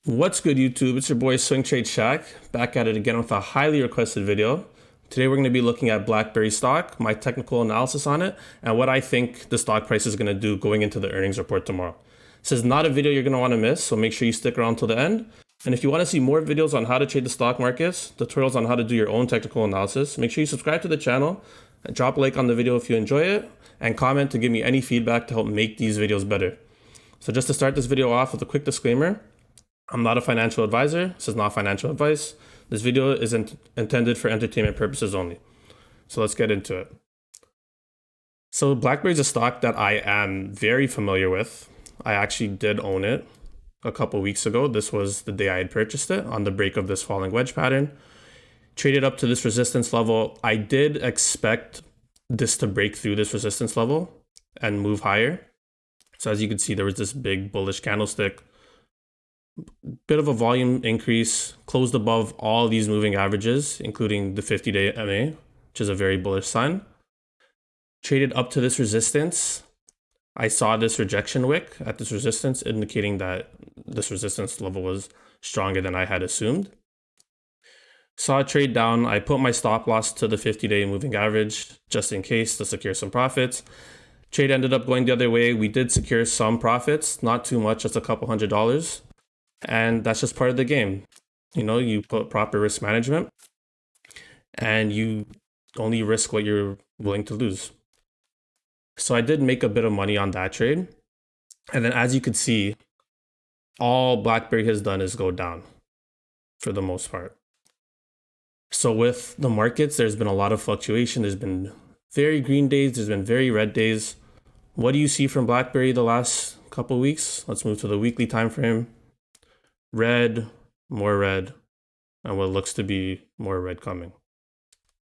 What's good, YouTube? It's your boy Swing Trade Shack, back at it again with a highly requested video. Today we're going to be looking at Blackberry stock, my technical analysis on it, and what I think the stock price is going to do going into the earnings report tomorrow. This is not a video you're going to want to miss, so make sure you stick around till the end. And if you want to see more videos on how to trade the stock markets, tutorials on how to do your own technical analysis, make sure you subscribe to the channel, and drop a like on the video if you enjoy it, and comment to give me any feedback to help make these videos better. So just to start this video off with a quick disclaimer, I'm not a financial advisor. This is not financial advice. This video is intended for entertainment purposes only. So let's get into it. So Blackberry is a stock that I am very familiar with. I actually did own it a couple weeks ago. This was the day I had purchased it on the break of this falling wedge pattern. Traded up to this resistance level. I did expect this to break through this resistance level and move higher. So as you can see, there was this big bullish candlestick. Bit of a volume increase, closed above all these moving averages, including the 50-day MA, which is a very bullish sign. Traded up to this resistance. I saw this rejection wick at this resistance, indicating that this resistance level was stronger than I had assumed. Saw a trade down. I put my stop loss to the 50-day moving average just in case to secure some profits. Trade ended up going the other way. We did secure some profits, not too much, just a couple $100. And that's just part of the game. You know, you put proper risk management and you only risk what you're willing to lose. So I did make a bit of money on that trade. And then as you could see, all Blackberry has done is go down for the most part. So with the markets, there's been a lot of fluctuation. There's been very green days. There's been very red days. What do you see from Blackberry the last couple of weeks? Let's move to the weekly time frame. Red, more red, and what looks to be more red coming.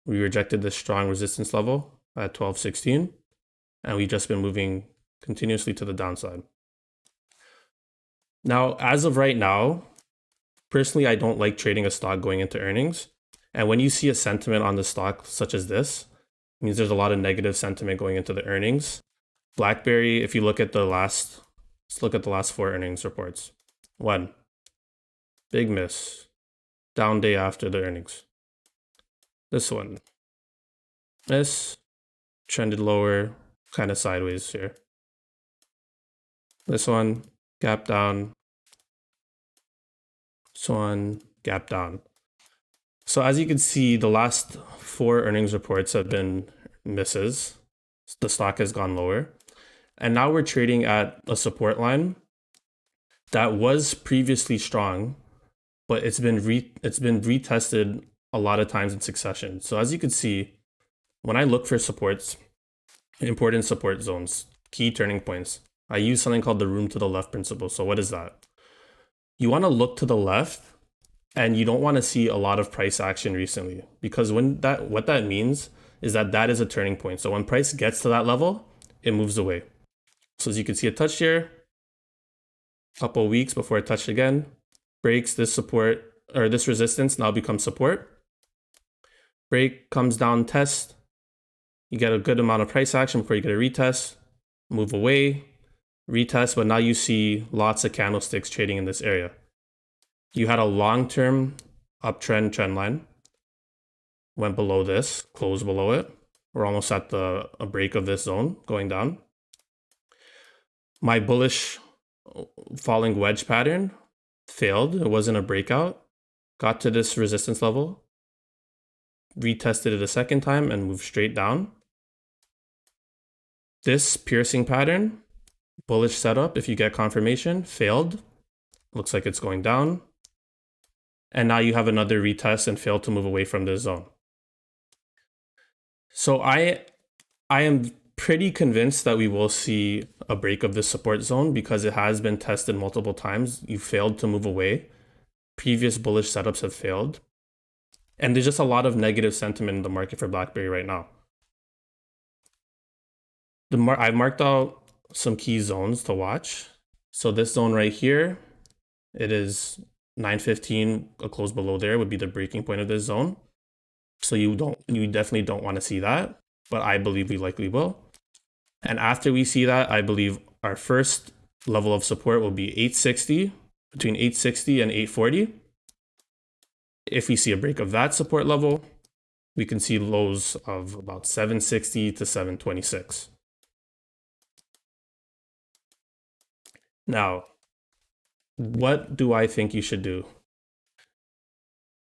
We rejected this strong resistance level at 12.16, and we've just been moving continuously to the downside. Now, as of right now, personally, I don't like trading a stock going into earnings. And when you see a sentiment on the stock such as this, it means there's a lot of negative sentiment going into the earnings. Blackberry, if you look at let's look at the last 4 earnings reports. 1. Big miss. Down day after the earnings. This one. Miss. Trended lower. Kind of sideways here. This one. Gap down. This one. Gap down. So as you can see, the last 4 earnings reports have been misses. The stock has gone lower. And now we're trading at a support line that was previously strong, but it's been retested a lot of times in succession. So as you can see, when I look for supports, important support zones, key turning points, I use something called the room to the left principle. So what is that? You want to look to the left and you don't want to see a lot of price action recently, because what that means is that is a turning point. So when price gets to that level, it moves away. So as you can see, it touched here, couple of weeks before it touched again, breaks this support, or this resistance now becomes support. Break, comes down, test. You get a good amount of price action before you get a retest, move away, retest, but now you see lots of candlesticks trading in this area. You had a long-term uptrend trend line, went below this, closed below it. We're almost at a break of this zone going down. My bullish falling wedge pattern failed. It wasn't a breakout. Got to this resistance level, retested it a second time and moved straight down. This piercing pattern, bullish setup, if you get confirmation, failed. Looks like it's going down. And now you have another retest and failed to move away from this zone. So I am pretty convinced that we will see a break of this support zone because it has been tested multiple times. You failed to move away. Previous bullish setups have failed. And there's just a lot of negative sentiment in the market for Blackberry right now. I've marked out some key zones to watch. So this zone right here, it is 9.15, a close below there would be the breaking point of this zone. So you definitely don't want to see that, but I believe we likely will. And after we see that, I believe our first level of support will be 860 between 860 and 840. If we see a break of that support level, we can see lows of about 760 to 726. Now, what do I think you should do?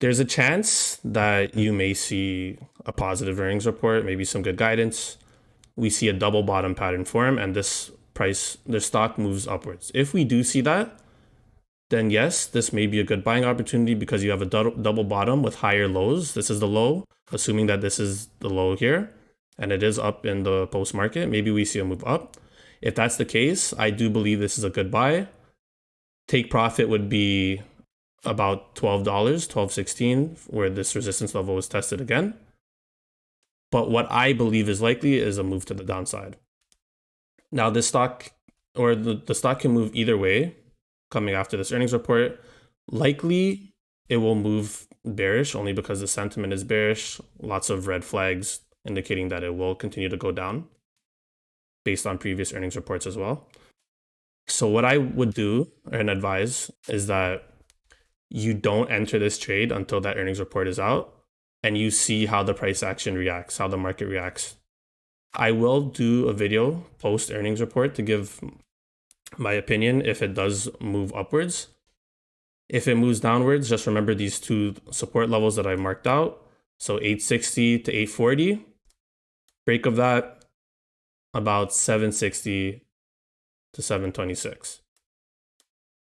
There's a chance that you may see a positive earnings report, maybe some good guidance. We see a double bottom pattern form, and this stock moves upwards. If we do see that, then yes, this may be a good buying opportunity because you have a double bottom with higher lows. This is the low, assuming that this is the low here, and it is up in the post market. Maybe we see a move up. If that's the case, I do believe this is a good buy. Take profit would be about $12, $12.16, where this resistance level was tested again. But what I believe is likely is a move to the downside. Now, this stock, or the stock can move either way coming after this earnings report. Likely, it will move bearish only because the sentiment is bearish. Lots of red flags indicating that it will continue to go down based on previous earnings reports as well. So what I would do and advise is that you don't enter this trade until that earnings report is out and you see how the price action reacts, how the market reacts. I will do a video post earnings report to give my opinion if it does move upwards. If it moves downwards, just remember these two support levels that I marked out. So 860 to 840. Break of that, about 760 to 726.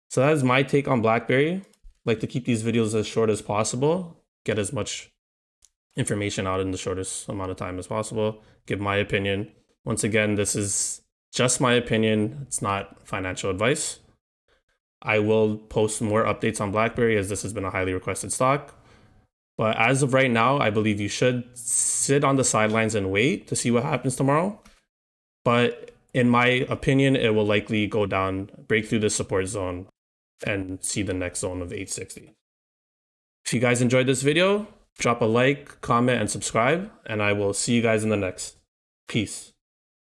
So that is my take on Blackberry. I like to keep these videos as short as possible, get as much information out in the shortest amount of time as possible, give my opinion. Once again, this is just my opinion. It's not financial advice. I will post more updates on Blackberry as this has been a highly requested stock. But as of right now, I believe you should sit on the sidelines and wait to see what happens tomorrow. But in my opinion, it will likely go down, break through the support zone, and see the next zone of 860. If you guys enjoyed this video, drop a like, comment, and subscribe, and I will see you guys in the next. Peace.